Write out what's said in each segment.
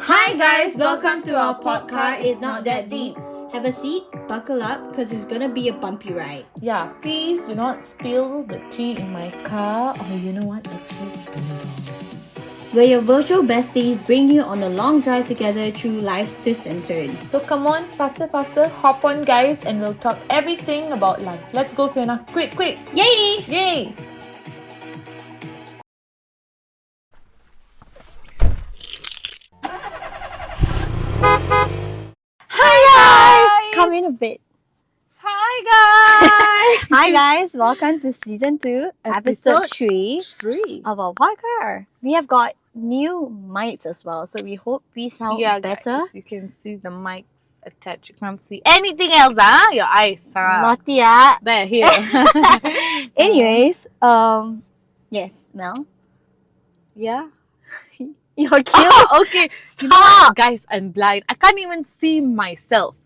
Hi guys, welcome to our podcast. It's not that deep. Have a seat, buckle up, because it's gonna be a bumpy ride. Yeah, please do not spill the tea in my car, or you know what, actually spill it all. Where your virtual besties bring you on a long drive together through life's twists and turns. So come on, faster, hop on guys, and we'll talk everything about life. Let's go, Fiona, quick! Yay! Yay! Come in a bit. Hi guys! Hi guys, welcome to season 2, episode 3 3. of our podcast. We have got new mics as well, so we hope we sound better. Guys, you can see the mics attached. You can't see anything else, huh? Your eyes, huh? Naughty, yeah. There, here. Anyways, yes, Mel. Yeah. You're cute. Oh, okay. Stop. You know what, guys, I'm blind. I can't even see myself.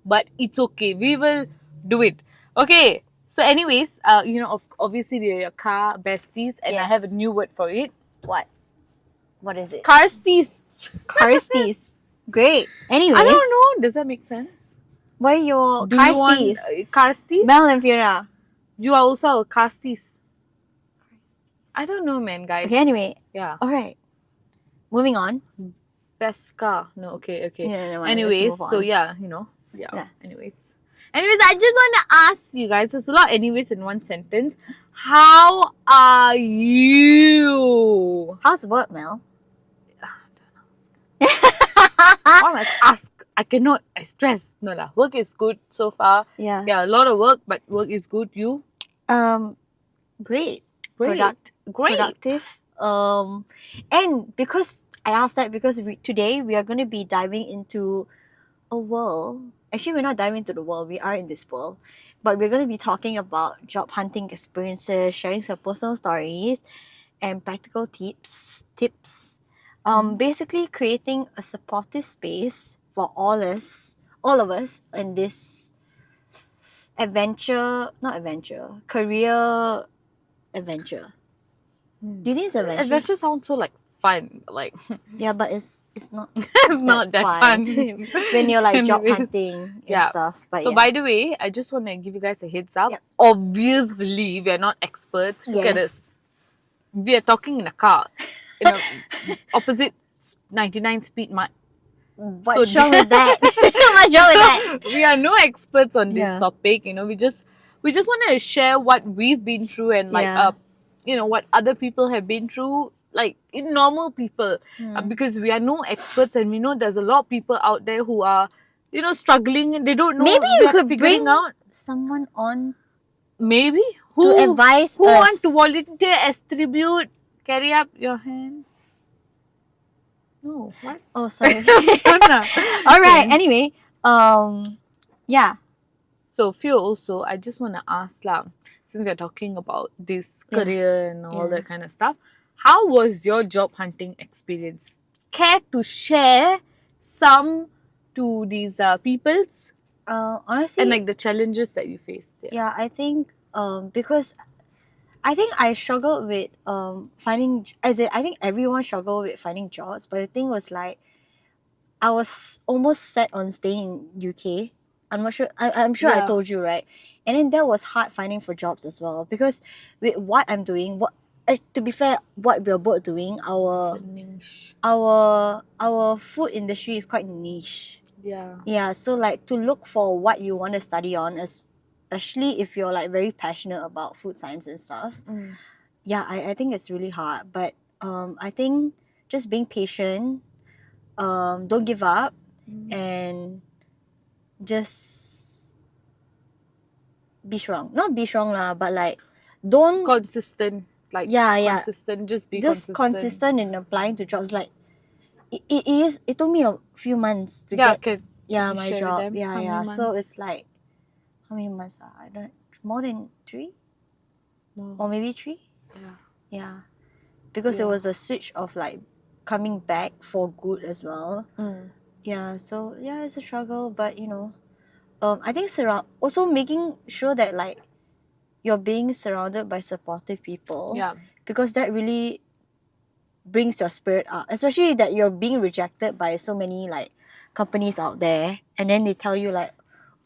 But it's okay. We will do it. Okay. So anyways, obviously we are your car besties, and I have a new word for it. What? What is it? Carsties. Carsties. Great. Anyways. I don't know. Does that make sense? What are your Do you want carsties? carsties? Mel and Fiona. You are also a carsties. I don't know, man, guys. Okay, anyway. Yeah. Alright. Moving on. Best car. No, okay. Yeah, never mind. Anyways, Let's move so on. yeah. Anyways, I just want to ask you guys. There's a lot. Anyways, in one sentence, how are you? How's work, Mel? Why must I ask? I cannot. I stress. No lah. Work is good so far. Yeah. Yeah, a lot of work, but work is good. You? Great. Great. Great. Productive. And because I asked that because today we are going to be diving into a world. Actually, we're not diving into the world. We are in this world, but we're going to be talking about job hunting experiences, sharing some personal stories, and practical tips. Basically creating a supportive space for all of us in this career adventure. Do you think it's adventure? Adventure sounds so like fun. Like Yeah, but it's not it's not that fun. when you're like job Anyways, hunting and stuff. But so by the way, I just want to give you guys a heads up. Obviously, we are not experts. Look at us. We are talking in a car, in a opposite 99 speed. What's wrong with that? What's wrong with that? We are no experts on this topic. We just want to share what we've been through and what other people have been through. Like in normal people, because we are no experts, and we know there's a lot of people out there who are, struggling and they don't know. Maybe you could figuring bring out someone on. Maybe to advise who us. want to volunteer as tribute. Carry up your hand. No, what? Oh, sorry. All Alright, anyway, yeah. So Phil, also, I just want to ask since we're talking about this career and all that kind of stuff, how was your job hunting experience? Care to share some to these peoples? Honestly, And like the challenges that you faced. yeah, I think because I think I struggled with finding, I think everyone struggled with finding jobs, but the thing was like I was almost set on staying in UK. I'm not sure. I'm sure I told you, right? And then that was hard finding for jobs as well, because with what I'm doing, to be fair, what we're both doing, our food industry is quite niche. Yeah, so like to look for what you want to study on, especially if you're like very passionate about food science and stuff. Yeah, I think it's really hard. But I think just being patient, don't give up, and just be strong. Not be strong lah, but like don't Consistent. Like consistent. Just be consistent in applying to jobs. Like it took me a few months to get my job. Yeah. So it's like, how many months? I don't, more than 3? No. Or maybe 3? Yeah. Because it was a switch of like coming back for good as well. Yeah, so it's a struggle, but I think also making sure that like you're being surrounded by supportive people. Yeah. Because that really brings your spirit up, especially that you're being rejected by so many like companies out there, and then they tell you like,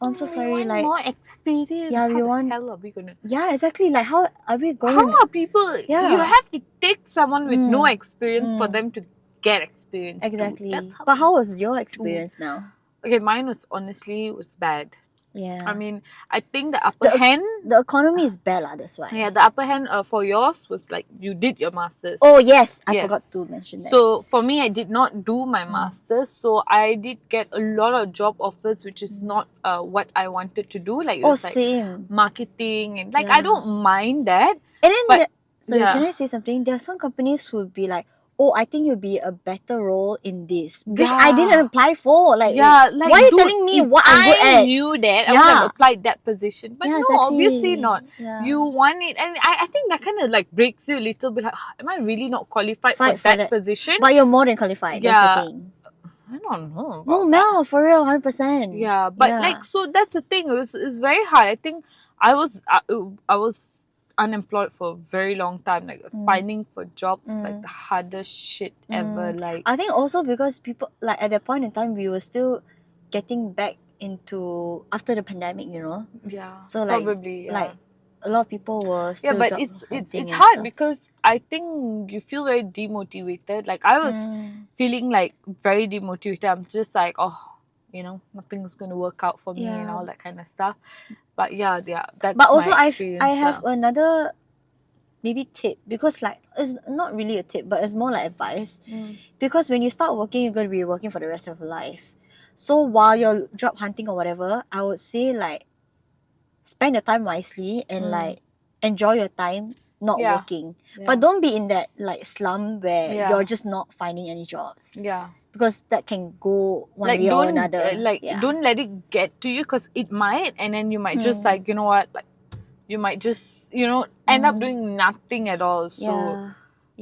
oh, I'm so We sorry, want like more experience. yeah, How we the want hell are we gonna? yeah, exactly, like how are we going How are people? yeah. You have to take someone with no Mm, experience for them to get experience. Too. exactly. That's how. But how was your experience, Mel? Okay, mine was honestly bad. Yeah. I mean, I think the upper hand. The economy is bad, that's why. Yeah, the upper hand for yours was like you did your masters. Oh yes, I forgot to mention that. So for me, I did not do my masters, so I did get a lot of job offers, which is not what I wanted to do. Like it was like same marketing and like I don't mind that. And then, but sorry, can I say something? There are some companies who would be like, oh, I think you'll be a better role in this, which I didn't apply for. Like, like why are you telling me what I'm good I at? knew that, I would have applied that position. But no, exactly. obviously not. Yeah. You want it. And I think that kind of like breaks you a little bit like, am I really not qualified for that position? But you're more than qualified. That's the thing. I don't know. No, Mel, for real, 100%. Yeah, but like, so that's the thing. It's very hard. I think I was unemployed for a very long time. Like finding for jobs is like the hardest shit ever. Like I think also because people like at that point in time we were still getting back into after the pandemic, you know. Yeah. So like probably like a lot of people were still but it's hard because I think you feel very demotivated. Like I was feeling like very demotivated. I'm just like, oh, you know, nothing's gonna work out for me and all that kind of stuff. But yeah, that's but also my experience. I have another maybe tip, because like it's not really a tip, but it's more like advice. Because when you start working, you're gonna be working for the rest of your life. So while you're job hunting or whatever, I would say like spend your time wisely and like enjoy your time not working. But don't be in that like slump where you're just not finding any jobs. Yeah. Because that can go one way or another. Don't let it get to you, because it might, and then you might just like, you know what, like you might just, you know, end up doing nothing at all. So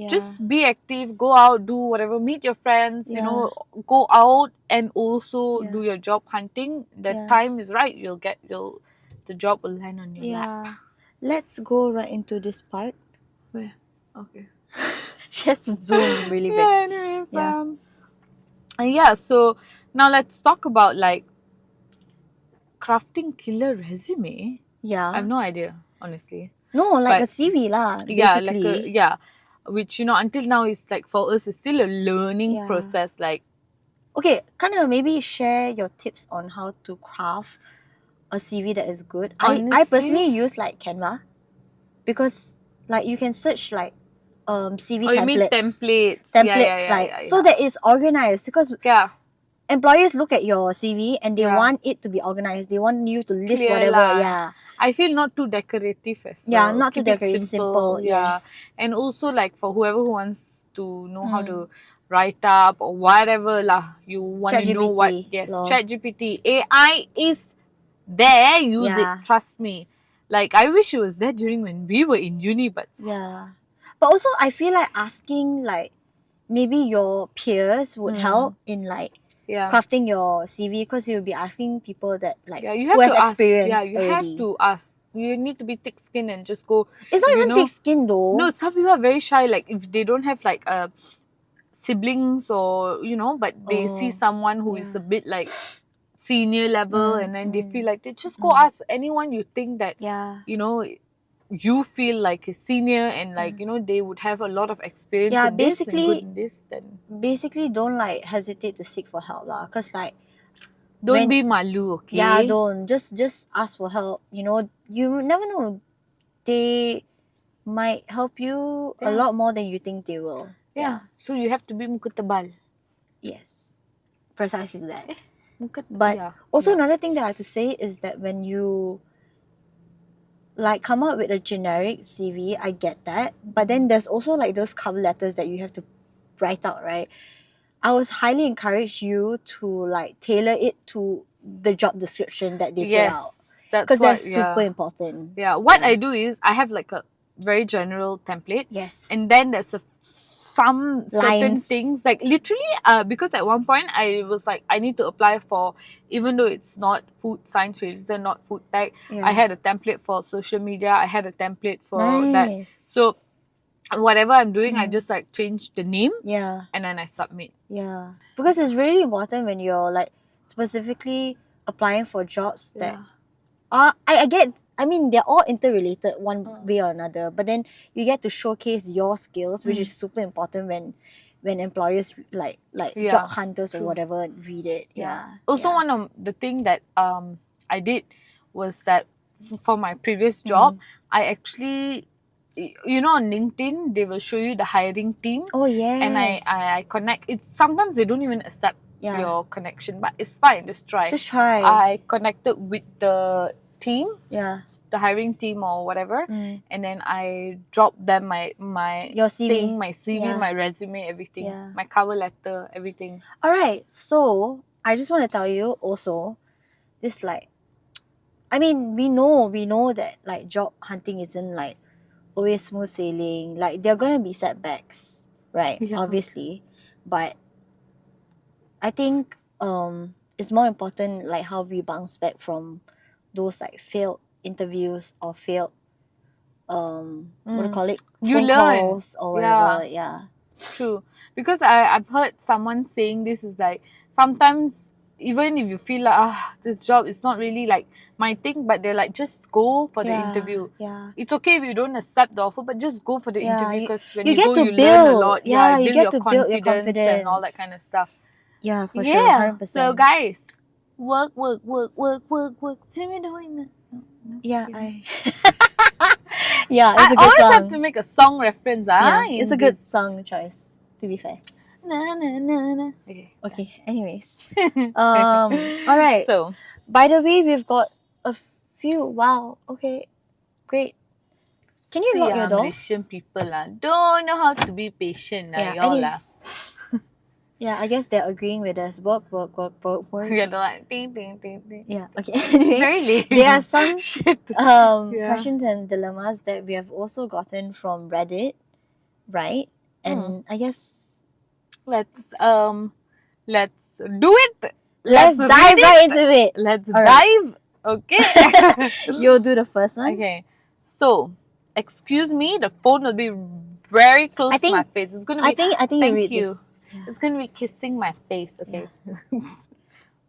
just be active, go out, do whatever, meet your friends, you know, go out and also do your job hunting. The time is right, the job will land on your lap. Let's go right into this part. Where? Okay. Just zoom really big. Anyways, so now let's talk about like crafting killer resume. Yeah. I have no idea, honestly. No, like a CV lah. Basically. Which, you know, until now is like for us it's still a learning process. Like, okay, kind of maybe share your tips on how to craft a CV that is good. I personally use like Canva, because like you can search like CV templates. You mean templates? So that it's organized, because employers look at your CV and they want it to be organized. They want you to list clear whatever. I feel not too decorative as well. Yeah, not too decorative, simple. Yes. And also like for whoever who wants to know how to write up or whatever lah, you want to know what. Yes, ChatGPT. AI is there. Use it. Trust me. Like I wish it was there during when we were in uni, but but also I feel like asking like maybe your peers would help in like crafting your CV, because you'll be asking people that like who has experience you have to ask. You need to be thick-skinned and just go. It's not even thick-skinned though. No, some people are very shy. Like if they don't have like siblings or, you know, but they see someone who is a bit like senior level and then they feel like they just go ask anyone you think that, you know, you feel like a senior and like, you know, they would have a lot of experience in this and good in this. Then basically don't like hesitate to seek for help lah, because like don't be malu, okay? Yeah, don't. Just ask for help. You know, you never know. They might help you a lot more than you think they will. Yeah. So you have to be muka tebal. Yes. Precisely that. But also another thing that I have to say is that when you like come up with a generic CV, I get that. But then there's also like those cover letters that you have to write out, right? I would highly encourage you to like tailor it to the job description that they put out. Because that's super important. Yeah. What I do is I have like a very general template. Yes. And then there's some certain things, like literally because at one point I was like, I need to apply for, even though it's not food science related, not food tech, I had a template for social media, I had a template for that. So whatever I'm doing, I just like change the name Yeah. and then I submit. Yeah. Because it's really important when you're like specifically applying for jobs that I get, I mean, they're all interrelated one way or another, but then you get to showcase your skills, which is super important when employers like job hunters or whatever read it. Also, one of the thing that I did was that for my previous job, I actually, you know, on LinkedIn they will show you the hiring team. Oh yes. And I connect. It's sometimes they don't even accept your connection, but it's fine. Just try. I connected with the team. Yeah. The hiring team or whatever, and then I dropped them my your CV, thing, my CV, my resume, everything, my cover letter, everything. Alright, so I just want to tell you also, this like, I mean, we know that like job hunting isn't like always smooth sailing. Like there are gonna be setbacks, right? Obviously, but I think it's more important like how we bounce back from those like failed interviews or failed what do you call it? You phone learn calls or whatever. True, because I've heard someone saying this is like sometimes even if you feel like this job is not really like my thing, but they're like just go for the interview. It's okay if you don't accept the offer, but just go for the interview, because when you go you learn a lot. You build your confidence and all that kind of stuff. Yeah, for sure, 100%. So guys, work. See me doing that. Yeah, I always have to make a song reference. It's a good song choice, to be fair. Na, na, na, na. Okay. Anyways, all right. So, by the way, we've got a few. Wow. Okay, great. Can you lock your door? Malaysian people don't know how to be patient. Yeah, I guess they're agreeing with us. Work. Yeah, they're like ding ding ding ding. Yeah. Okay. Anyway, very late. There are some questions and dilemmas that we have also gotten from Reddit, right? And I guess let's do it. Let's dive right into it. Let's dive. Okay. You'll do the first one. Okay. So, excuse me, the phone will be very close to my face. It's gonna be. I think thank you. This. It's gonna be kissing my face. Okay.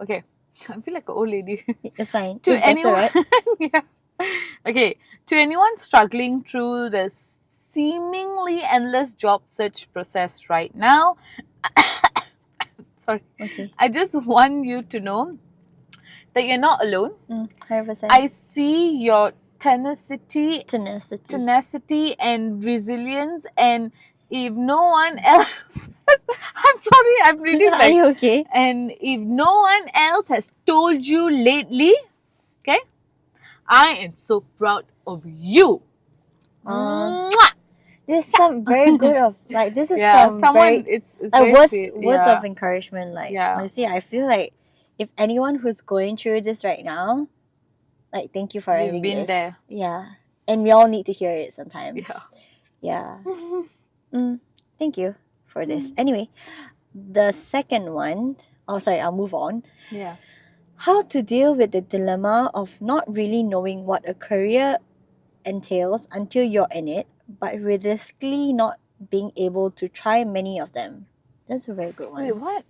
Okay. I feel like an old lady. It's fine. To it's anyone, better, right? Okay. To anyone struggling through the seemingly endless job search process right now, sorry. Okay. I just want you to know that you're not alone. 100%. I see your tenacity and resilience, and if no one else I'm sorry, I'm reading Are you okay? And if no one else has told you lately, okay, I am so proud of you. This is some very good of like this is it's words of encouragement. Like honestly, I feel like if anyone who's going through this right now, like thank you for everything. You've been there. Yeah. And we all need to hear it sometimes. Yeah. Thank you for this. Anyway, the second one, I'll move on. Yeah. How to deal with the dilemma of not really knowing what a career entails until you're in it, but realistically not being able to try many of them. That's a very good one. Wait, what?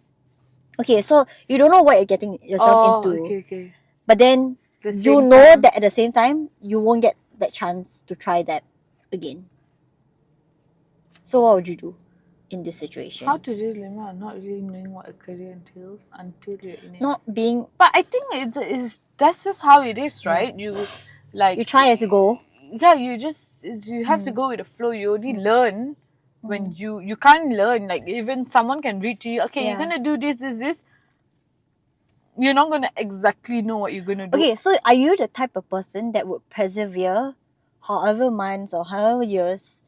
Okay, so you don't know what you're getting yourself into. Okay. But then you know that at the same time, you won't get that chance to try that again. So what would you do in this situation? How to deal with not really knowing what a career entails until you're in it? Not being... But I think that's just how it is, right? You try as you go. Yeah, you have to go with the flow. You only learn when you can't learn. Like even someone can read to you, okay, you're gonna do this. You're not gonna exactly know what you're gonna do. Okay, so are you the type of person that would persevere however months or however years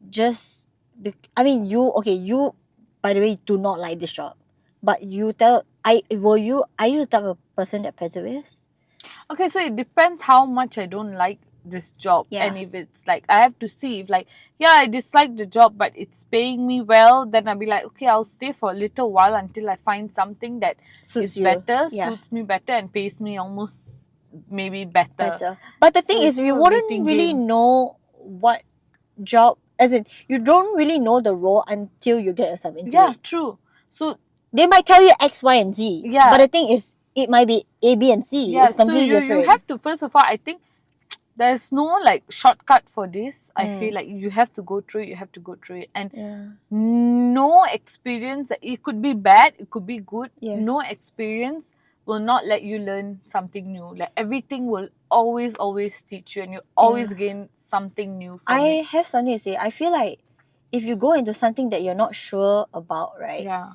just you by the way do not like this job, but are you the type of person that perseveres? Okay, so it depends how much I don't like this job. And if it's like I have to see if I dislike the job but it's paying me well, then I'll be like, okay, I'll stay for a little while until I find something that suits me better and pays me almost maybe better. But the thing is, we wouldn't really know what job as in you don't really know the role until you get yourself into Yeah, it. true. So They might tell you X, Y, and Z. Yeah. But the thing is, it might be A, B, and C. yeah, It's so completely you different. have to, first of all, I think there's no like shortcut for this. I feel like you have to go through it, you have to go through it. And no experience, it could be bad, it could be good. Yes. No experience will not let you learn something new. Like everything will always teach you, and you always gain something new from I it. have something to say. I feel like if you go into something that you're not sure about, right? Yeah.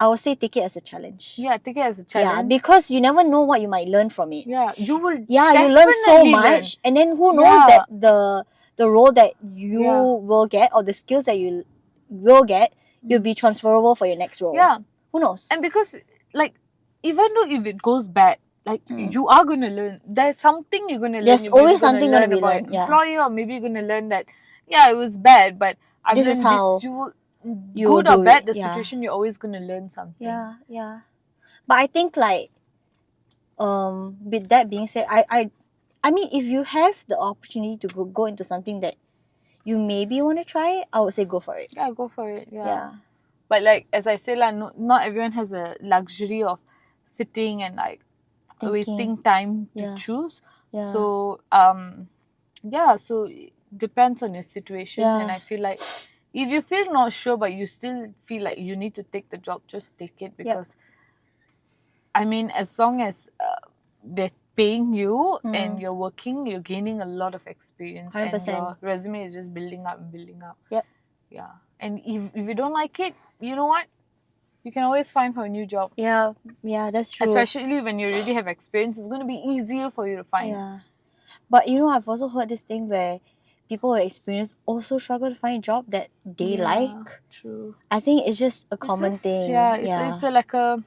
I would say take it as a challenge. Yeah, take it as a Yeah, challenge. because you never know what you might learn from it. Yeah, you will. Yeah, you learn so definitely much, learn. and then who knows Yeah. that the role that you Yeah. will get or the skills that you will get, you'll be transferable for your next role. Yeah. Who knows? And because like even though if it goes bad, like you are gonna learn. There's something you're gonna learn. There's You're always gonna something learn gonna be about learned, an yeah. employer, or maybe you're gonna learn that it was bad, but I've This is learned how this. You will, you good will or do bad, it, the yeah. situation, you're always gonna learn something. Yeah, yeah. But I think like with that being said, I mean if you have the opportunity to go into something that you maybe want to try, I would say go for it. Yeah, go for it. Yeah. Yeah. But like as I said, like not everyone has a luxury of sitting and like wasting time to choose. Yeah. So so it depends on your situation. Yeah. And I feel like if you feel not sure but you still feel like you need to take the job, just take it, because I mean, as long as they're paying you and you're working, you're gaining a lot of experience, 100%. and your resume is just building up and building up. Yep. Yeah. And if you don't like it, you know what? You can always find for a new job. Yeah, that's true. Especially when you already have experience, it's going to be easier for you to find. Yeah. But you know, I've also heard this thing where people with experience also struggle to find a job that they like. True. I think it's just a common thing. Yeah, it's like a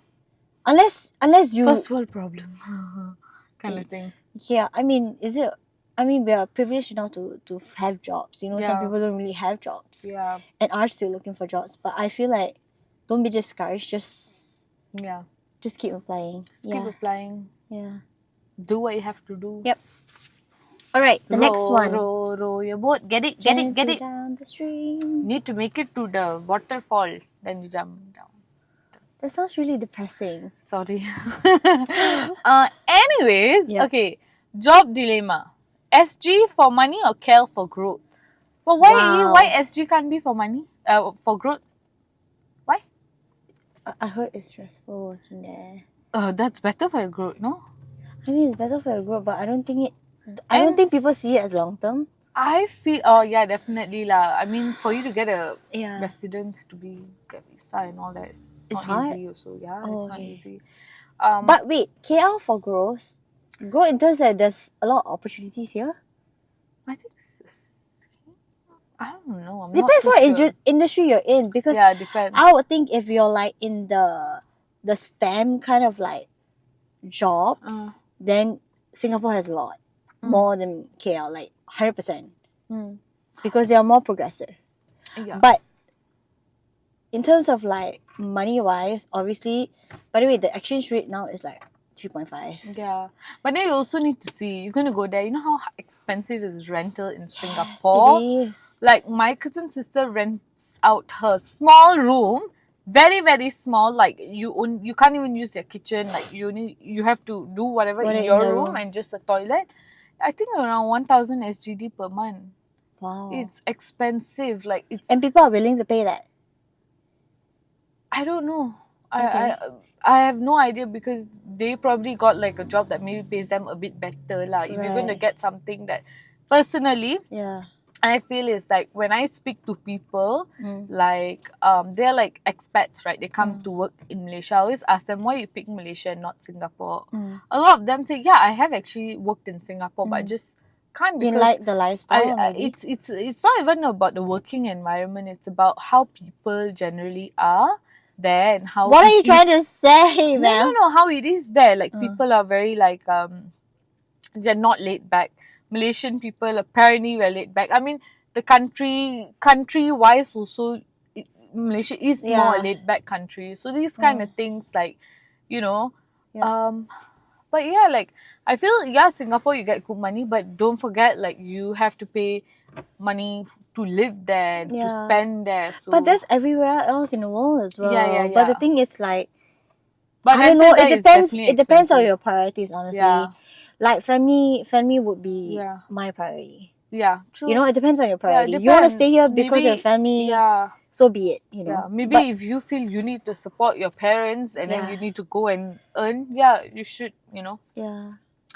unless you first world problem kind of thing. Yeah, I mean, we are privileged enough to have jobs. You know, some people don't really have jobs. Yeah. And are still looking for jobs. But I feel like don't be discouraged. Just keep applying. Keep applying. Yeah. Do what you have to do. Yep. All right, the next one. Row your boat. Get it. Down the stream. Need to make it to the waterfall. Then you jump down. That sounds really depressing. Sorry. Anyways, okay. Job dilemma. SG for money or CAL for growth? But why SG can't be for money? For growth? Why? I heard it's stressful working there. That's better for your growth, no? I mean, it's better for your growth, but I don't think people see it as long term. I feel, definitely lah. I mean, for you to get a residence to get visa and all that, it's not hard. easy also. Yeah, it's not easy. But wait, KL for growth in terms that there's a lot of opportunities here. I think I don't know. Depends what industry you're in, because depends. I would think if you're like in the STEM kind of like jobs, then Singapore has a lot more than KL, like 100%, because they are more progressive. Yeah. But in terms of like money wise, obviously, by the way, the exchange rate now is like 3.5. Yeah, but then you also need to see, you're going to go there. You know how expensive is rental in Singapore? It is. Like my cousin's sister rents out her small room, very very small. Like you can't even use your kitchen. Like you have to do whatever in your room and just a toilet. I think around 1,000 SGD per month. Wow, it's expensive. Like and people are willing to pay that. I don't know. Okay. I have no idea, because they probably got like a job that maybe pays them a bit better lah. If you're going to get something that, personally, I feel is like when I speak to people, like they're like expats, right? They come to work in Malaysia. I always ask them, why you pick Malaysia and not Singapore? A lot of them say, yeah, I have actually worked in Singapore, but I just can't, because you like the lifestyle. It's not even about the working environment. It's about how people generally are there and how. What are you trying to say, man? No, how it is there. Like people are very like they're not laid back. Malaysian people apparently were laid back. I mean, the country wise also, Malaysia is more a laid back country. So these kind of things, like, you know, but But yeah, like I feel Singapore you get good money, but don't forget like you have to pay money to live there, to Yeah. spend there. So But that's everywhere else in the world as well. yeah. But the thing is like, But I don't know. rental It there is depends. definitely It depends on expensive. your priorities, honestly. Yeah. Like family would be Yeah. my priority. Yeah, true. You know, it depends on your Yeah, it priority. You want to stay here depends. because of your Maybe family. yeah. So be it. You know. Yeah, maybe But if you feel you need to support your parents and then Yeah. you need to go and earn, yeah, you should, you know. yeah,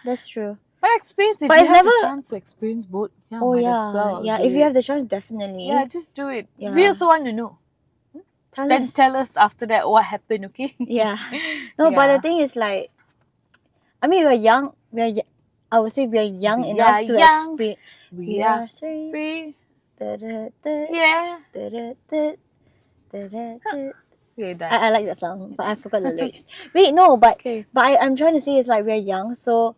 that's true. But experience, if But you it's have the never- chance to experience both, yeah, Oh might yeah, as well. yeah. do If you it. have the chance, definitely. Yeah, just do it. Yeah. We also want to know. Then tell us after that what happened, okay? Yeah. No, but the thing is like, I mean, we're young. I would say we're young We enough are to young. experience. We are free. Yeah. Okay, done. I like that song, but I forgot the lyrics. Wait, no, but Okay. I'm trying to say is like we're young, so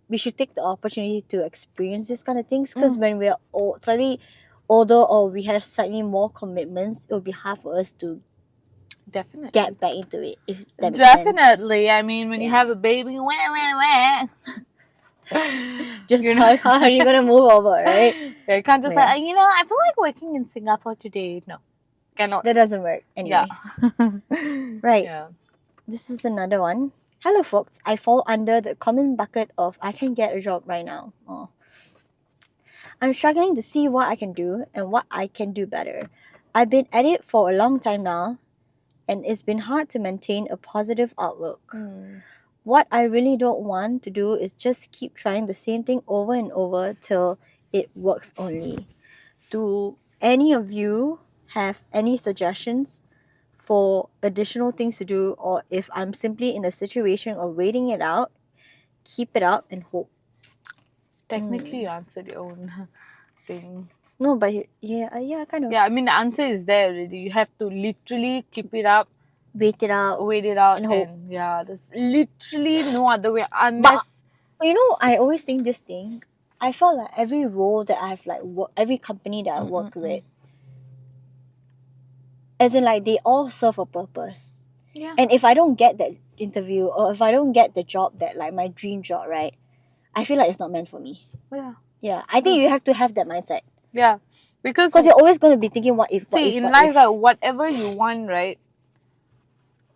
we should take the opportunity to experience this kind of things. Because when we're slightly older or we have slightly more commitments, it will be hard for us to Definitely. get back into it. If that makes sense. Definitely. I mean, when you have a baby, wah. Just how are you gonna move over, right? Yeah, you can't just Yeah. like, you know, I feel like working in Singapore today. No, cannot. That doesn't work. Anyways. Right. Yeah. This is another one. Hello, folks. I fall under the common bucket of I can get a job right now. Oh. I'm struggling to see what I can do and what I can do better. I've been at it for a long time now, and it's been hard to maintain a positive outlook. What I really don't want to do is just keep trying the same thing over and over till it works only. Do any of you have any suggestions for additional things to do, or if I'm simply in a situation of waiting it out, keep it up and hope? Technically, you answered your own thing. No, but yeah, kind of. Yeah, I mean, the answer is there already. You have to literally keep it up, Wait it out, and hope. Yeah, there's literally no other way unless. But, you know, I always think this thing. I felt like every role that I've every company that I work with, as in like they all serve a purpose. Yeah. And if I don't get that interview or if I don't get the job that like my dream job, right, I feel like it's not meant for me. Yeah. Yeah, I think you have to have that mindset. Yeah, because you're always going to be thinking what if. See, in life, like, whatever you want, right?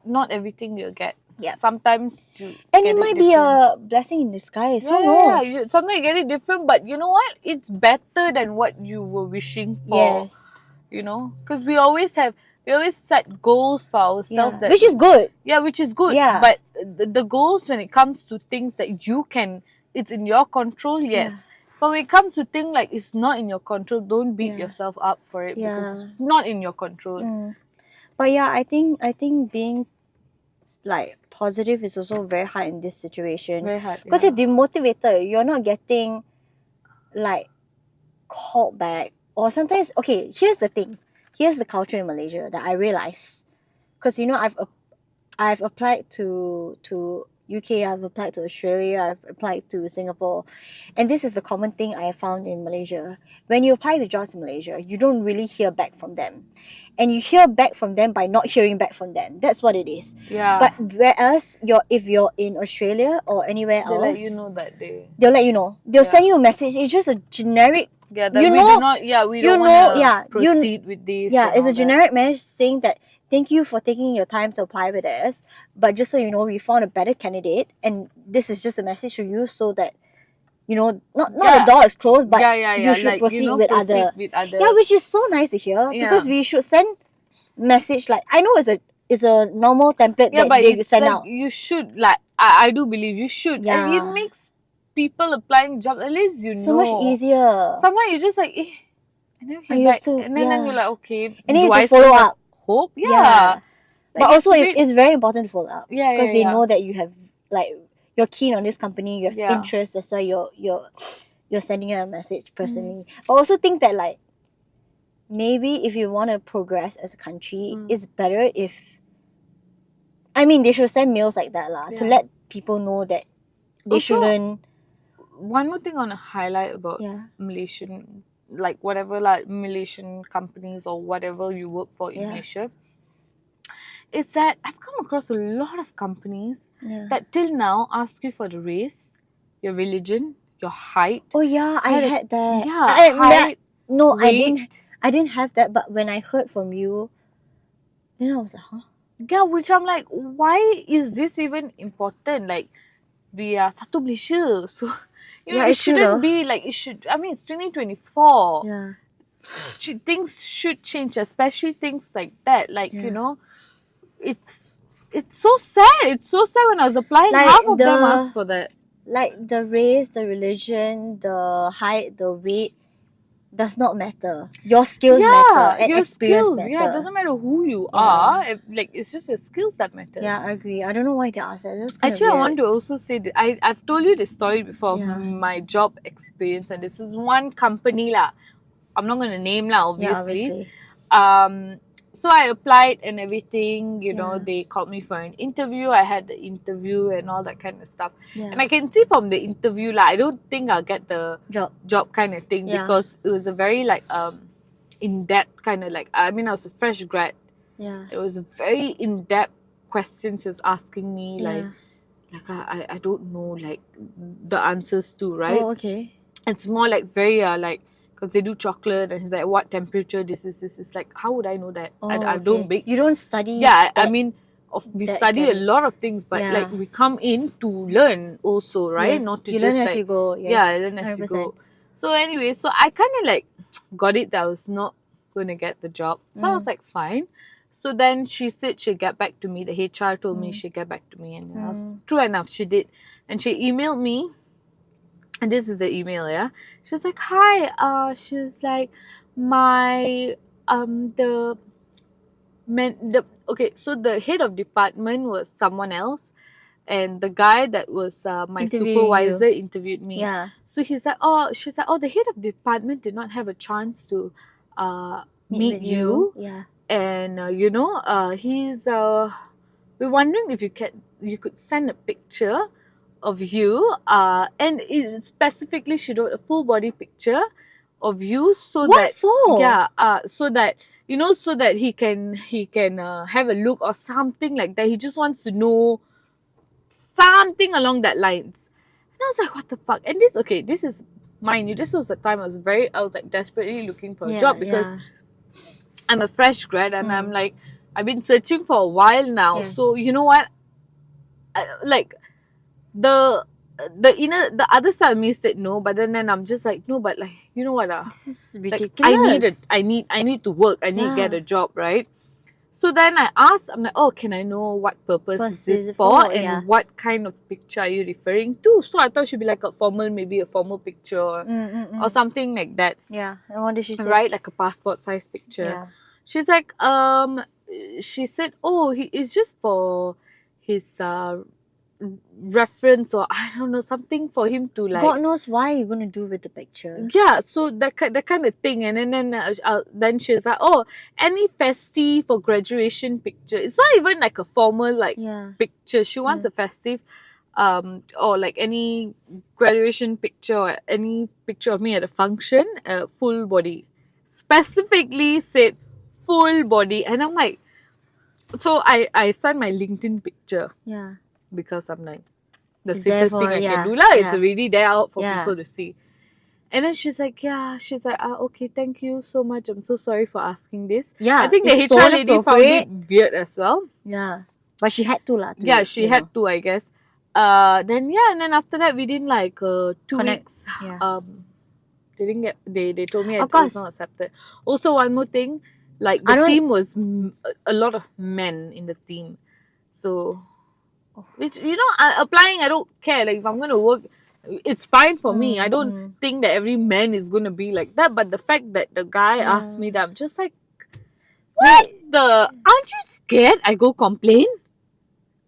Not everything you'll get. Yeah. Sometimes you and get it might different. be a blessing in disguise. Who knows? Sometimes you get it different, but you know what? It's better than what you were wishing for. Yes. You know, because we always set goals for ourselves, which is good. Yeah, which is good. Yeah. But the goals when it comes to things that you can, it's in your control. Yes. Yeah. But when it comes to things like it's not in your control, don't beat yourself up for it because it's not in your control. But yeah, I think being like positive is also very hard in this situation. Very hard. Because you're demotivated. You're not getting like called back. Or sometimes, okay, here's the thing. Here's the culture in Malaysia that I realize. Because, you know, I've applied to UK, I've applied to Australia, I've applied to Singapore. And this is a common thing I have found in Malaysia. When you apply to jobs in Malaysia, you don't really hear back from them. And you hear back from them by not hearing back from them. That's what it is. Yeah. But whereas if you're in Australia or anywhere else, they'll let you know that day. They'll let you know. They'll send you a message. It's just a generic. Yeah, that we don't want to proceed with this. Yeah, it's a generic message saying that thank you for taking your time to apply with us, but just so you know, we found a better candidate, and this is just a message to you so that, you know, not the door is closed, but you should like, proceed, with other. Yeah, which is so nice to hear because we should send message like, I know it's a normal template that they send like, out. You should like I do believe you should. Yeah. And it makes people applying jobs, at least you know. So much easier. Sometimes you just like, and then then you're like, okay. And then you have to follow up. Hope? Yeah. Like, but also it's very important to follow up. Yeah. Because they know that you have like you're keen on this company, you have interest, that's why you're sending a message personally. But also think that like maybe if you want to progress as a country, it's better if they should send mails like that to let people know that they also, shouldn't. One more thing I want to highlight about Malaysian, like whatever, like Malaysian companies or whatever you work for in Malaysia, is that I've come across a lot of companies that till now ask you for the race, your religion, your height. Oh yeah, I had that. Height. No, weight. I didn't have that. But when I heard from you, then I was like, huh? Yeah, which I'm like, why is this even important? Like, we are satu Malaysia, so it shouldn't be like it should. I mean, it's 2024. Yeah. Things should change, especially things like that. Like it's so sad. It's so sad when I was applying. Like half of them asked for that. Like the race, the religion, the height, the weight does not matter. Your skills matter. And your experience skills. matter. Yeah, it doesn't matter who you are. Like, it's just your skills that matter. Yeah, I agree. I don't know why they ask that. That's Actually, weird. I want to also say that I've told you this story before, my job experience, and this is one company lah. I'm not going to name lah, obviously. So I applied and everything, they called me for an interview. I had the interview and all that kind of stuff. And I can see from the interview lah, I don't think I'll get the job kind of thing because it was a very like in-depth kind of like, I mean, I was a fresh grad. Yeah. It was a very in-depth questions she was asking me like I don't know like the answers to, right? Oh, okay. It's more like very like, because they do chocolate and he's like, what temperature this is like, how would I know that? I don't bake. You don't study. Yeah, I mean, we study a lot of things, but like we come in to learn also, right? Yes. Not to you just learn like, as you go. Yes. Yeah, learn as 100%. You go. So anyway, so I kind of like got it that I was not going to get the job. So I was like, fine. So then she said she'd get back to me. The HR told me she'd get back to me, and true enough, she did. And she emailed me. And this is the email, yeah. She was like, hi, she's like, okay, so the head of department was someone else, and the guy that was my supervisor interviewed me. Yeah. So she's like, the head of department did not have a chance to meet you. Yeah. And he's we're wondering if you could send a picture of you, and it specifically she wrote a full body picture of you so that so that he can have a look or something like that. He just wants to know something along that lines. And I was like, what the fuck? And this is mind you, this was the time I was like desperately looking for a job because I'm a fresh grad and I'm like, I've been searching for a while now. Yes. So you know what? Like the other side of me said no, but then I'm just like, no, but like, you know what? This is ridiculous. Like, I need to work. I need to get a job, right? So then I asked, I'm like, oh, can I know what purpose is this for? And what kind of picture are you referring to? So I thought she'd be like maybe a formal picture or something like that. Yeah. And what did she say? Right, like a passport size picture. Yeah. She's like, she said, oh, it's just for his reference, or I don't know, something for him to like. God knows why you're gonna do with the picture. Yeah, so that kind of thing, and then she's like, oh, any festive or graduation picture. It's not even like a formal like picture. She wants a festive, or like any graduation picture or any picture of me at a function, full body. Specifically said full body, and I'm like, so I sent my LinkedIn picture. Yeah. Because I'm like, the safest thing I can do lah. It's already there out for people to see. And then she's like, okay, thank you so much. I'm so sorry for asking this. Yeah, I think the HR lady found it weird as well. Yeah, but she had to lah. She had to, I guess. And then after that, within like 2 weeks, they didn't get. They told me I was not accepted. Also, one more thing, like the team was a lot of men in the team, so. Which, applying, I don't care. Like, if I'm going to work, it's fine for me. I don't think that every man is going to be like that. But the fact that the guy asked me that, I'm just like, what aren't you scared I go complain?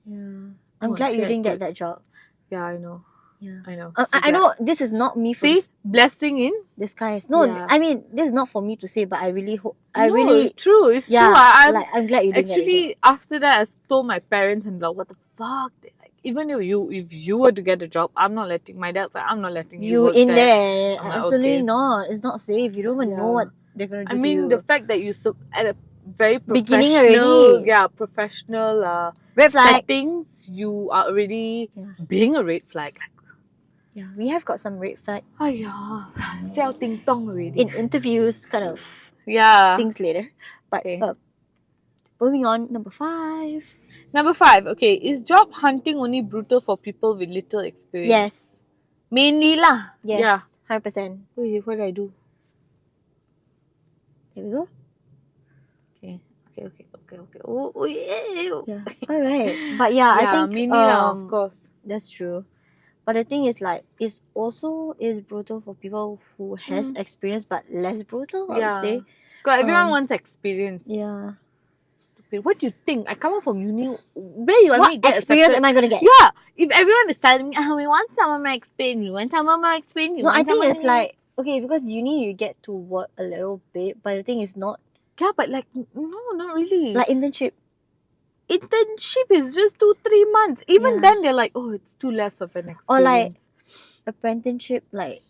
Yeah. I'm glad you didn't get that job. Yeah, I know. Yeah. I know. I know this is not me for blessing in disguise. No, I mean, this is not for me to say, but I really hope. It's true. It's true. I'm glad you didn't get actually, after that, I told my parents and like, what the fuck? Like, even if you were to get a job, I'm not letting my dad's like, I'm not letting you work in there. Absolutely not. It's not safe. You don't even know what they're gonna do. I mean, the fact that you at a very Beginning professional, already. professional Red flag. settings, you are already Yeah. being a red flag. Like, Yeah, we have got some red flag xiao ting tong already. in interviews, kind of Yeah. things later. But Okay. moving on, number 5. Number 5. Okay, is job hunting only brutal for people with little experience? Yes. Mainly lah. Yeah. Yes. 100%. Wait, what do I do? There we go. Okay. Oh, yeah. Yeah. All right. But yeah, I think mainly lah, of course. that's true. But the thing is, like, it's also is brutal for people who has experience but less brutal, I would say. Because everyone wants experience. Yeah. Stupid. What do you think? I come out from uni. Where you want What me to get experience accepted? am I gonna get? Yeah. If everyone is telling me, we want someone more experience, we want someone more experience. No, I think it's like, okay, because uni you get to work a little bit, but the thing is not. Yeah, but like, no, not really. Like internship. Internship is just 2-3 months. Even then, they're like, oh, it's too less of an experience. Or like apprenticeship, like.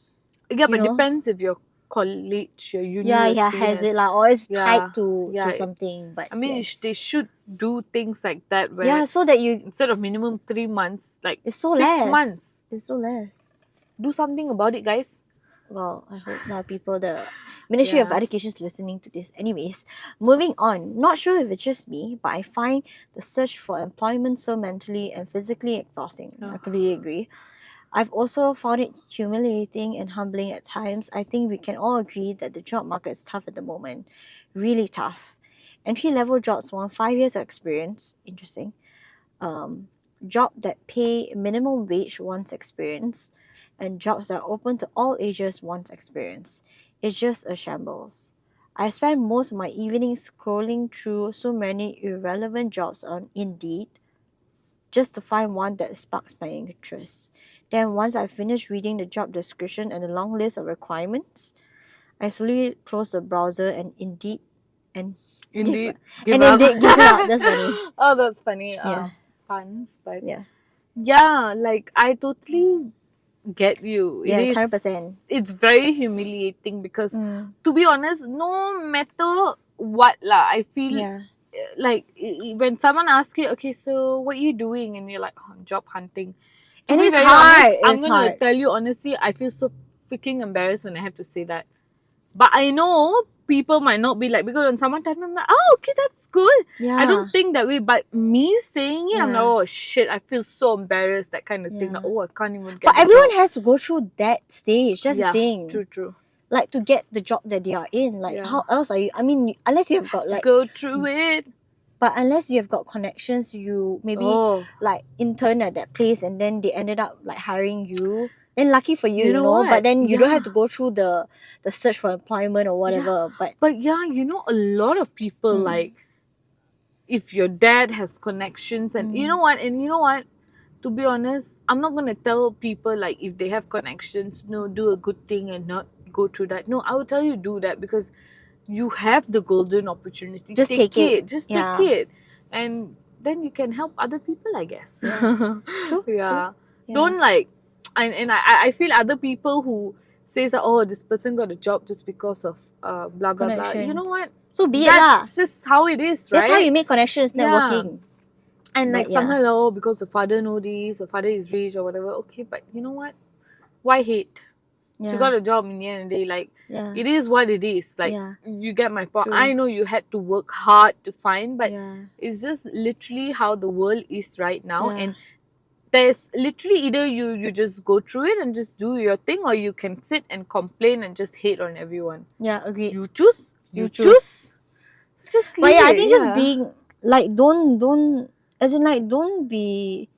Yeah, but depends if your college, your university. Yeah, has it like, or it's tied to Yeah, something. But I mean, they should do things like that where yeah, so that you instead of minimum 3 months, like it's so 6 less. months. It's so less. Do something about it, guys. Well, I hope now people, the Ministry of Education is listening to this. Anyways, moving on. Not sure if it's just me, but I find the search for employment so mentally and physically exhausting. I completely agree. I've also found it humiliating and humbling at times. I think we can all agree that the job market is tough at the moment. Really tough. Entry-level jobs want 5 years of experience. Interesting. Job that pay minimum wage wants experience. And jobs that are open to all ages wants experience. It's just a shambles. I spend most of my evenings scrolling through so many irrelevant jobs on Indeed just to find one that sparks my interest. Then once I finish reading the job description and the long list of requirements, I slowly close the browser and Indeed Indeed, give up. That's funny. Oh, that's funny. Yeah. Puns, but yeah, like I totally get you. Yeah, It is 100%. It's very humiliating because, to be honest, no matter what lah, I feel like when someone asks you, okay, so what are you doing, and you're like, oh, I'm job hunting. To And be it's very hard. honest, I'm gonna tell you honestly, I feel so freaking embarrassed when I have to say that. But I know people might not be like, because when someone tells me, I'm like, oh, okay, that's good. Yeah. I don't think that way. But me saying it, I'm like, oh shit, I feel so embarrassed, that kind of thing. Like, oh, I can't even get. But everyone has to go through that stage. That's the thing. True. Like to get the job that they are in. Like how else are you? I mean, unless you have got like go through it. But unless you have got connections, you maybe like intern at that place and then they ended up like hiring you. Then lucky for you, you know. But then you don't have to go through the search for employment or whatever. But yeah, you know, a lot of people like, if your dad has connections and you know what, to be honest, I'm not gonna tell people like if they have connections, no, do a good thing and not go through that. No, I will tell you do that because you have the golden opportunity. Just take it. Just take it, and then you can help other people, I guess. True. True. Don't like, and I feel other people who says that, oh, this person got a job just because of blah blah blah. You know what? So be it That's just how it is, right? That's how you make connections, networking. And like sometimes, oh, because the father know this, or father is rich or whatever. Okay, but you know what? Why hate? She got a job in the end of the day. Like, it is what it is. Like, you get my point. True. I know you had to work hard to find, but it's just literally how the world is right now. And there's literally either you just go through it and just do your thing, or you can sit and complain and just hate on everyone. Yeah, agreed. You choose. You choose. Just leave I think just being like don't as in like don't be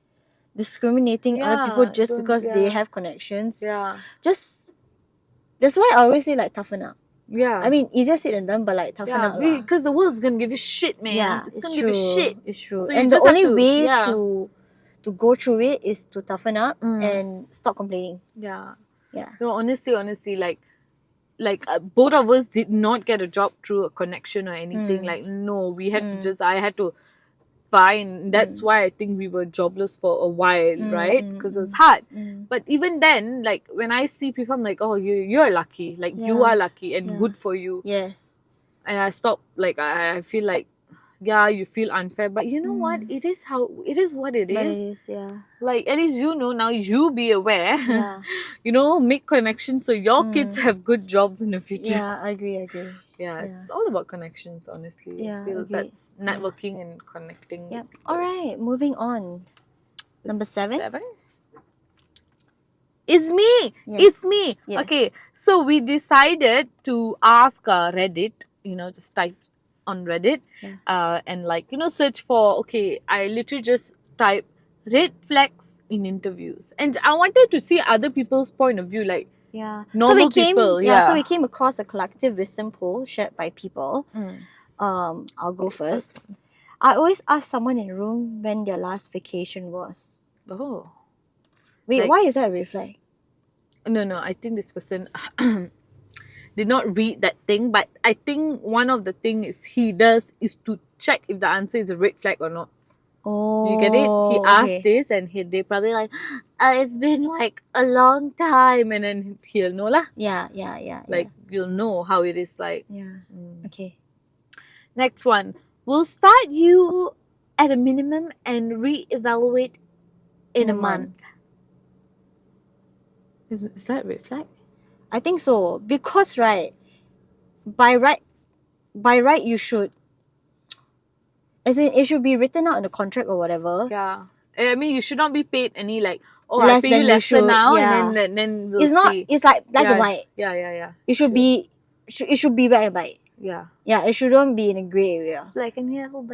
discriminating other people just because they have connections. Just that's why I always say like toughen up. I mean, easier said than done, but like toughen up. Because the world's gonna give you shit, man. Yeah, it's gonna give you shit. It's true. So and the only way to go through it is to toughen up and stop complaining. Yeah. No, honestly, like both of us did not get a job through a connection or anything. Like, no, we had to I had to find. That's why I think we were jobless for a while, right? Because it was hard. But even then, like when I see people, I'm like, oh, you're lucky. Like you are lucky and good for you. Yes. and I stopped. Like I feel like, yeah, you feel unfair, but you know what? It is what it But it is. is, yeah. Like at least you know now. You be aware. Yeah. Make connections so your kids have good jobs in the future. Yeah, I agree. Yeah, it's all about connections. Honestly, Yeah, I feel agreed. that's networking and connecting. Yep. With people. All right, moving on. Number 7. It's me. Yes. It's me. Yes. Okay, so we decided to ask Reddit. Just type on Reddit, and search for. Okay, I literally just type red flags in interviews, and I wanted to see other people's point of view, like Yeah. normal people. Yeah. So we came across a collective wisdom poll shared by people. I'll go first. I always ask someone in the room when their last vacation was. Oh. Wait, why is that a red flag? No. I think this person did not read that thing, but I think one of the things he does is to check if the answer is a red flag or not. Oh, you get it? He asked this, and they probably like, it's been like a long time, and then he'll know lah. Yeah. Like you'll know how it is like. Yeah. Okay. Next one. We'll start you at a minimum and reevaluate in a month. Is that a red flag? I think so, because by right you should, as in it should be written out in the contract or whatever. Yeah, I mean you should not be paid any like less I pay you lesser now, yeah. and then we'll it's not see. It's like black and white. Yeah. It should be black and white. Yeah, it shouldn't be in a grey area. Black and yellow.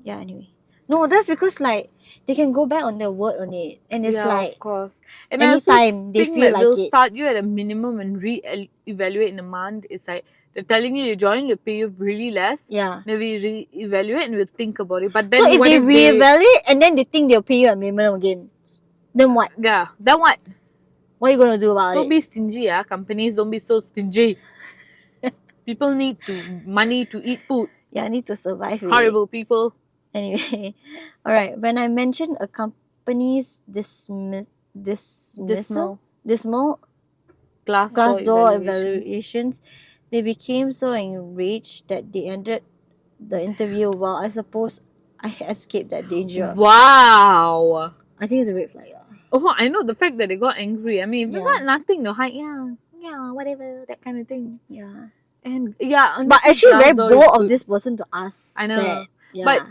Yeah, anyway. No, that's because like they can go back on their word on it, and it's like of course. And anytime they feel like we'll it. start you at a minimum and re-evaluate in a month. It's like they're telling you join, they pay you really less. Yeah. Then we re-evaluate and we'll think about it. But then so if they re-evaluate and then they think they'll pay you a minimum again, then what? Yeah. Then what? What are you gonna do about it? Don't be stingy, companies don't be so stingy. People need money to eat food. Yeah, need to survive. Horrible people. Anyway, all right. When I mentioned a company's dismal Glassdoor evaluations, they became so enraged that they ended the interview. Well, I suppose I escaped that danger. Wow. I think it's a red flag. Oh, I know the fact that they got angry. I mean, we got nothing to hide. Yeah, whatever, that kind of thing. Yeah. And yeah, but actually very bold of this person to ask. I know. That. Yeah. But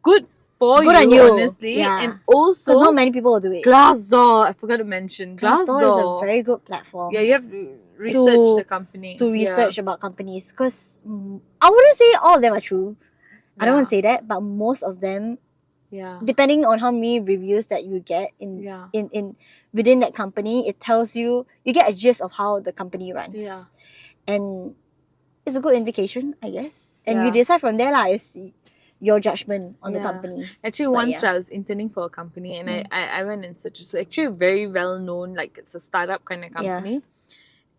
good for good you, on you, honestly. Yeah. And also, because not many people will do it. Glassdoor, I forgot to mention. Glassdoor is a very good platform. Yeah, you have to research the company. To research about companies. Because I wouldn't say all of them are true. I don't want to say that, but most of them, depending on how many reviews that you get in within that company, it tells you get a gist of how the company runs. Yeah. And it's a good indication, I guess. And you decide from there, it's your judgment on the company. Actually, once I was interning for a company, and I went and searched. It's actually very well known, like it's a startup kind of company. Yeah.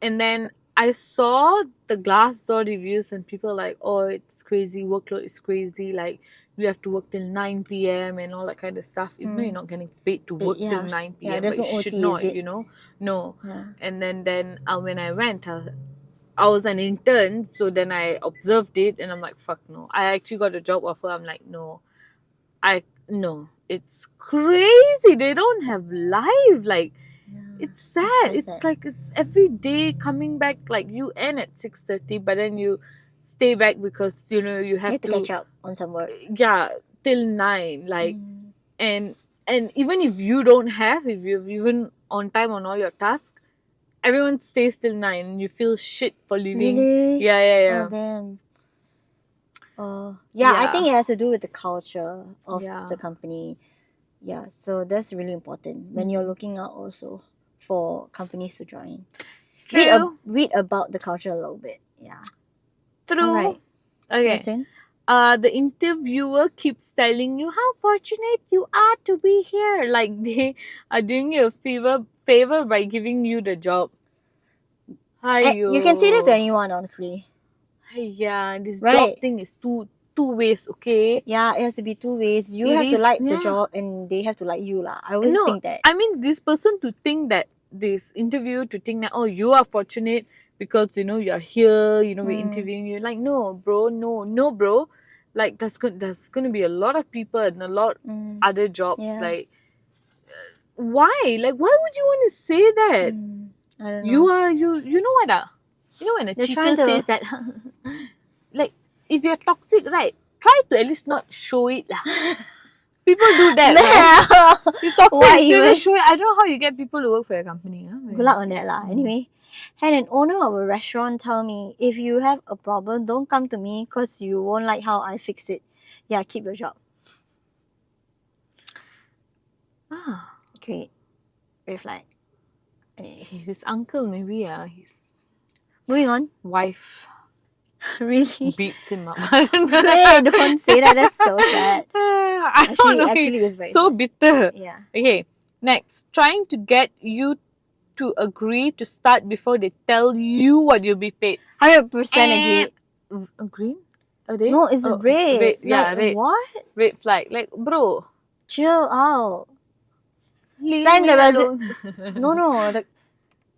And then I saw the Glassdoor reviews, and people like, oh, it's crazy, workload is crazy, like you have to work till 9 p.m. and all that kind of stuff. Even though you're not getting paid to work till 9 p.m., but you should not, No. Yeah. And then when I went, I was an intern, so then I observed it, and I'm like, fuck no. I actually got a job offer. I'm like, no. It's crazy. They don't have life. Like, it's sad. It's like it's every day coming back. Like you end at 6:30, but then you stay back because you have to catch up on some work. Yeah, till 9. Like, and even if you don't have, if you're even on time on all your tasks, everyone stays till 9 and you feel shit for leaving. Really? Yeah. Oh, damn. I think it has to do with the culture of the company. Yeah, so that's really important when you're looking out also for companies to join. True. Read about the culture a little bit. Yeah. True. All right. Okay. The interviewer keeps telling you how fortunate you are to be here. Like they are doing you a favor by giving you the job. You can say that to anyone, honestly. Yeah, this job thing is two ways, okay? Yeah, it has to be 2 ways. You have to like the job, and they have to like you, lah. I always think that. I mean, this person to think that this interview to think that, oh, you are fortunate because you're here, we're interviewing you. Like, no, bro, no, bro. Like, there's gonna be a lot of people and a lot other jobs. Yeah. Like, why? Like, why would you want to say that? I don't know. You know what? When a They're cheater trying to- says that, like, if you're toxic, right? Try to at least not show it, lah. People do that, right? You're toxic, Why you even? don't show it. I don't know how you get people to work for your company. Huh? Good luck on that lah. Anyway, had an owner of a restaurant tell me, if you have a problem, don't come to me because you won't like how I fix it. Yeah, keep your job. Ah, Great. Red flag. Anyways. his uncle, maybe, his Moving on. wife Really? beats him up. I don't know. Hey, don't say that. That's so sad. I don't know. Actually, it was very so sad. bitter. Yeah. Okay, next. Trying to get you to agree to start before they tell you what you'll be paid. 100% agree. Agree? Are they? No, it's red. Yeah, Like, red. what? Red flag. Like, bro. Chill out. Leave Send me the alone. No.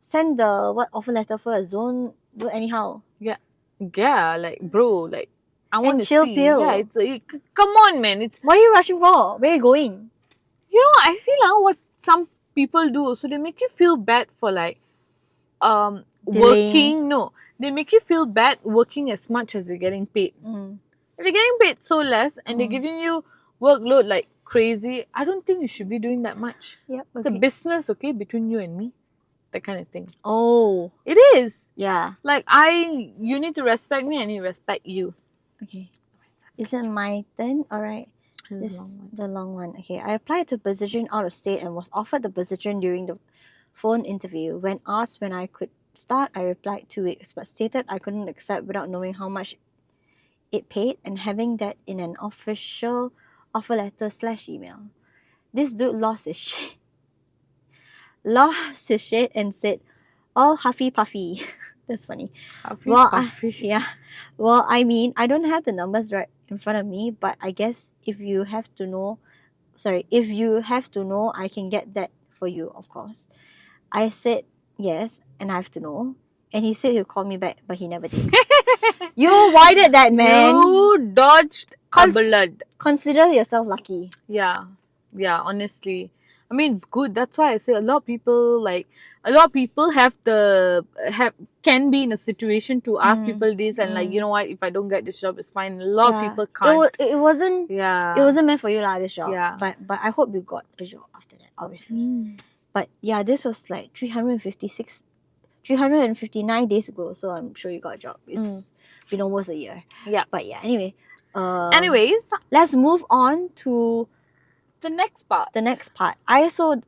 Send the offer letter first. Don't do anyhow. Yeah, like, bro, like, I want to chill see. pill. Yeah, come on, man. It's, What are you rushing for? Where are you going? I feel what some people do. So they make you feel bad for like, Delaying. working. No, they make you feel bad working as much as you're getting paid. If you're getting paid so less and they're giving you workload like crazy, I don't think you should be doing that much. Yep. It's a business, okay, between you and me. That kind of thing. Oh. It is. Yeah. Like, you need to respect me, I need to respect you. Okay. Is it my turn? Alright. This The long one. Okay. I applied to a position out of state and was offered the position during the phone interview. When asked when I could start, I replied 2 weeks, but stated I couldn't accept without knowing how much it paid and having that in an official offer letter / email. This dude lost his shit. And said, all huffy puffy. That's funny. Well, I mean, I don't have the numbers right in front of me, but I guess if you have to know, I can get that for you, of course. I said yes, and I have to know. And he said he'll call me back, but he never did. You avoided that, man. You dodged a bullet. Consider yourself lucky. Yeah, honestly. I mean, it's good. That's why I say a lot of people can be in a situation to ask people this and like, you know what, if I don't get this job, it's fine. A lot of people can't. It wasn't meant for you lah, this job. Yeah. But I hope you got a job after that, obviously. But yeah, this was like 359 days ago, so I'm sure you got a job. It's been almost a year. Yeah. But yeah, anyway. Anyways, let's move on to the next part.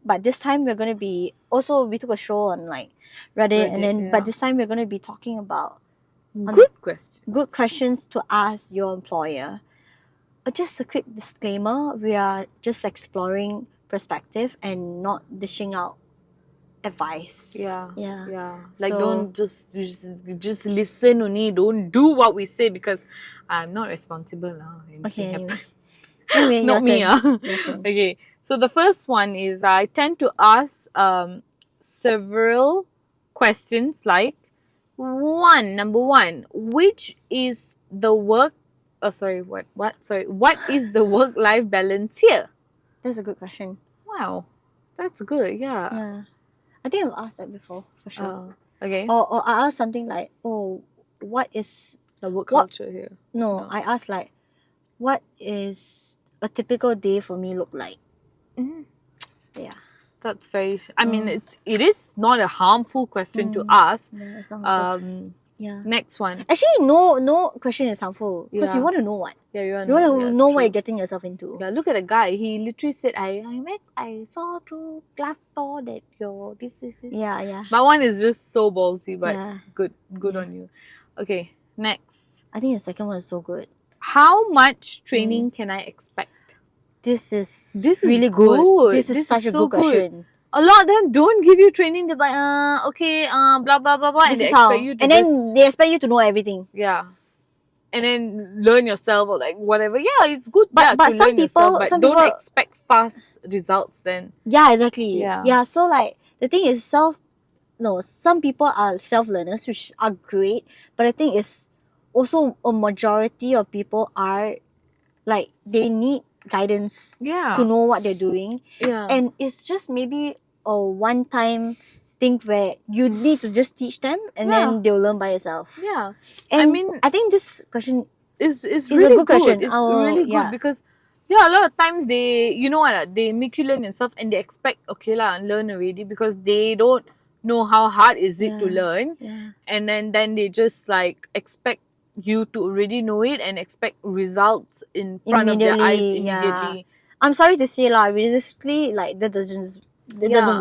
But this time we're gonna be we took a stroll on like Reddit and then but this time we're gonna be talking about good questions to ask your employer. Just a quick disclaimer, we are just exploring perspective and not dishing out advice. Yeah. Like, So- don't just listen only. Don't do what we say because I'm not responsible now. Okay, anyway, Not me. your turn. Okay. So the first one is I tend to ask several questions like number one, which is the what is the work-life balance here? That's a good question. Wow. That's good, yeah. Yeah. I think I've asked that before, for sure. Okay. Or I asked something like, what is... The work culture here. No, I asked like, what is a typical day for me look like? Yeah. That's very... I mean, it is not a harmful question to ask. Yeah, it's not harmful. Yeah. Next one. Actually, no question is harmful because you Yeah. want to know what. Yeah, you You want to know what you're getting yourself into. Yeah, look at the guy. He literally said, I saw through glass door that this. Yeah. That one is just so ballsy, but Yeah. good on you. Okay, next. I think the second one is so good. How much training can I expect? This is This is really good. This is such a so good question. A lot of them don't give you training. They're like, blah blah blah blah, and This they is how. expect you to And then just- they expect you to know everything. yeah, and then learn yourself or like whatever. Yeah, it's good. But to some learn yourself, people- but some don't people- expect fast results. Then Yeah, exactly. Yeah. Yeah, so like the thing is no, some people are self-learners, which are great, but I think it's also a majority of people are like they need guidance to know what they're doing. And it's just maybe a one-time thing where you need to just teach them and then they'll learn by yourself. And I think this question is really really good question. It's really good because a lot of times they, you know what, they make you learn yourself and they expect, okay lah, learn already, because they don't know how hard is it to learn. And then they just like expect you to already know it and expect results in front of their eyes immediately. I'm sorry to say lah, realistically, like that doesn't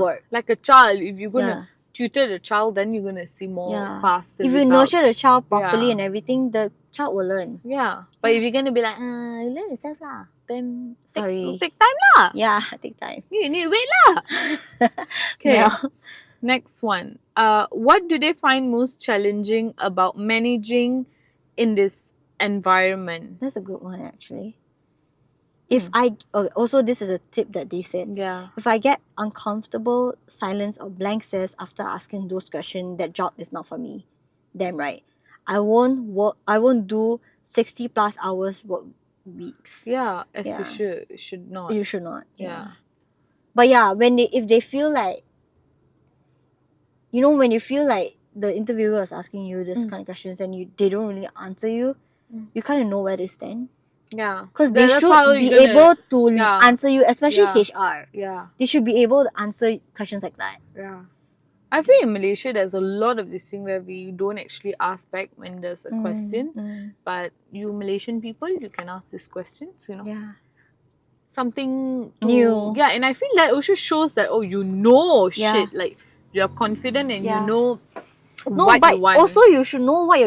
work. Like a child, if you're gonna tutor the child, then you're gonna see more faster if you results. nurture the child properly and everything, the child will learn. But if you're gonna be like, learn yourself lah, then sorry, take time lah. Take time. You need to wait lah. Okay. Next one. What do they find most challenging about managing in this environment? That's a good one, actually. If also this is a tip that they said. If I get uncomfortable silence or blank stares after asking those questions, that job is not for me. Damn right. I won't do 60 plus hours work weeks. You should. You should not. You should not. But if they feel like, when you feel like the interviewer is asking you this kind of questions and they don't really answer you, you kind of know where they stand. Because they should be able to answer you, especially HR. They should be able to answer questions like that. I feel in Malaysia there's a lot of this thing where we don't actually ask back when there's a question. But you Malaysian people, you can ask these questions, something new. And I feel that also shows that, shit, like you're confident and you know what you want. Also you should know what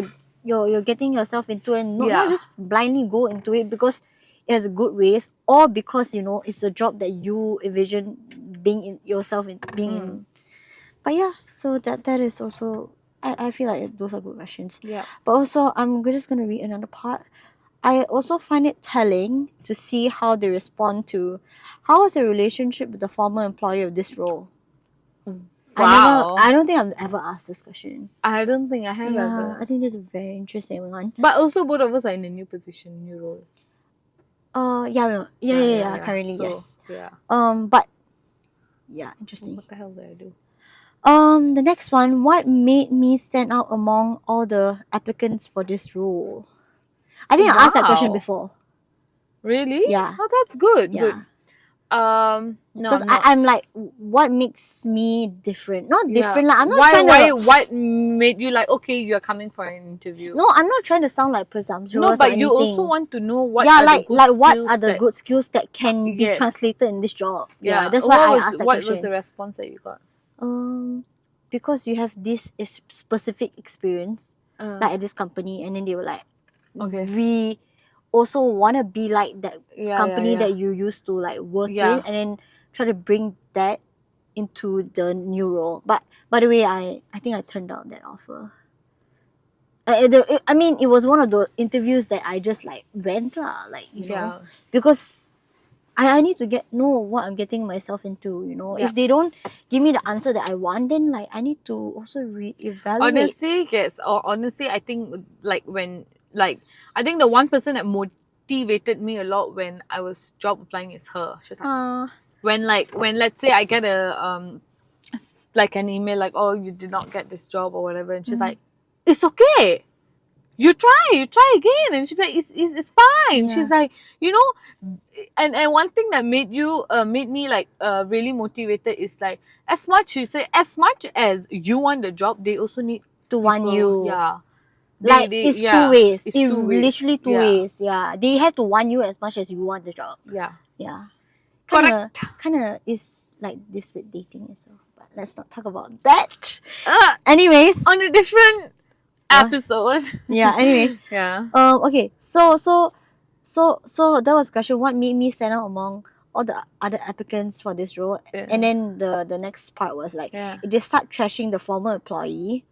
you're getting yourself into, and not just blindly go into it because it has a good raise or because it's a job that you envision being in yourself in being in. But so that is also, I feel like those are good questions. But also we're just gonna read another part. I also find it telling to see how they respond to how was the relationship with the former employer of this role. Wow. I don't think I've ever asked this question. I don't think I have ever. I think this is a very interesting one. But also both of us are in a new position, new role. Currently, so, yes. But interesting. What the hell did I do? The next one, what made me stand out among all the applicants for this role? I think I asked that question before. Really? Yeah. Oh, that's good. Yeah. Good. No, because I'm like, what makes me different? Not different, like I'm not trying to. What made you like, okay, you're coming for an interview? No, I'm not trying to sound like presumptuous. No, but you also want to know what are the good skills that can be translated in this job. That's why I asked that question. What was the response that you got? Because you have this specific experience, like at this company, and then they were like, okay, we also want to be like that company that you used to like work in, and then try to bring that into the new role. But by the way, I think I turned down that offer. I mean, it was one of the interviews that I just like went like know, because I need to know what I'm getting myself into. If they don't give me the answer that I want, then like I need to also reevaluate. Honestly, I think I think the one person that motivated me a lot when I was job applying is her. She's like, when let's say I get a like an email like, oh, you did not get this job or whatever, and she's like, it's okay, you try again, and she's like, it's fine. She's like, and one thing that made me like really motivated is like, as much as you want the job, they also need to want you. It's 2 ways. It's literally two ways. They have to want you as much as you want the job. Kind of is like this with dating as well, but let's not talk about that. Anyways, on a different episode. Anyway. Okay. So that was the question. What made me stand out among all the other applicants for this role? And then the next part was like, if they start trashing the former employee,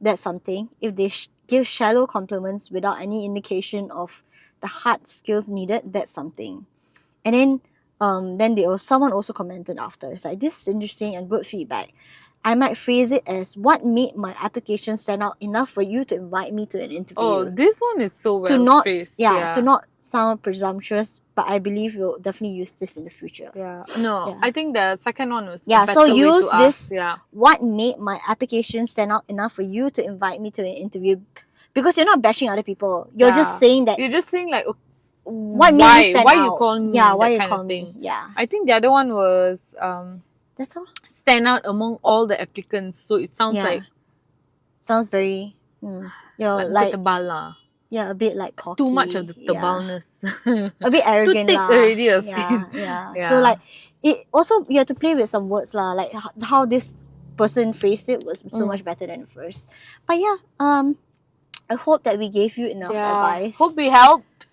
that's something. If they give shallow compliments without any indication of the hard skills needed, that's something. And then someone also commented after. It's like, this is interesting and good feedback. I might phrase it as, what made my application stand out enough for you to invite me to an interview? Oh, this one is so well to not phrased. to not sound presumptuous, but I believe you'll definitely use this in the future. Yeah. No, Yeah. I think the second one was Yeah, a better so way use to this. ask. Yeah. What made my application stand out enough for you to invite me to an interview? Because you're not bashing other people. You're just saying that. You're just saying like, what made you stand why out? you call me? Yeah, that why you kind call of me? thing. Yeah. I think the other one was That's all. stand out among all the applicants. So it sounds like sounds very you're like tebal lah. Yeah, a bit like cocky. Too much of the tebalness. A bit arrogant Too thick lah. already your Yeah, skin. yeah. So like it also, you have to play with some words lah. Like how this person phrased it was so much better than the first. But yeah, I hope that we gave you enough advice. Hope we helped.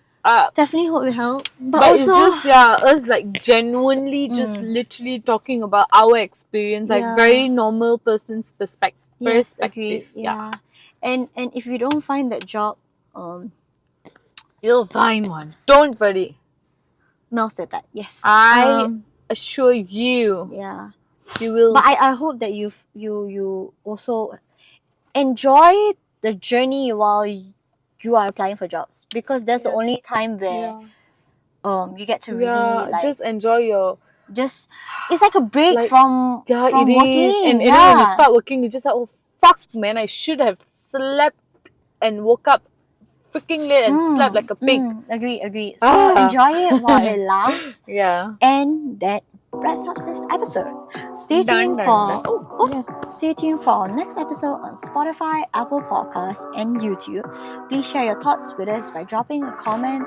Definitely hope we helped. But But also, it's just us like genuinely just literally talking about our experience, like very normal person's perspective. yes, agreed. Yeah. And if you don't find that job, you'll find one. Don't worry. Mel said that. Yes. I assure you. Yeah. You will. But I hope that you also enjoy the journey while you are applying for jobs, because that's the only time where you get to really like just enjoy your. Just it's like a break Like, from it working. is. And then when you start working, you just like, oh fuck, man, I should have slept and woke up freaking late and slept like a pig. Agree. So enjoy it while it lasts. Yeah. And that wraps up this episode. Stay tuned stay tuned for our next episode on Spotify, Apple Podcasts, and YouTube. Please share your thoughts with us by dropping a comment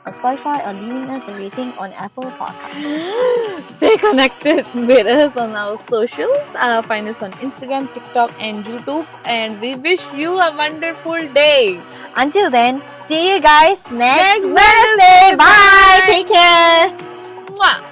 on Spotify or leaving us a rating on Apple Podcasts. Stay connected with us on our socials. Find us on Instagram, TikTok, and YouTube. And we wish you a wonderful day. Until then, see you guys next Wednesday. Bye. Take care. Mwah.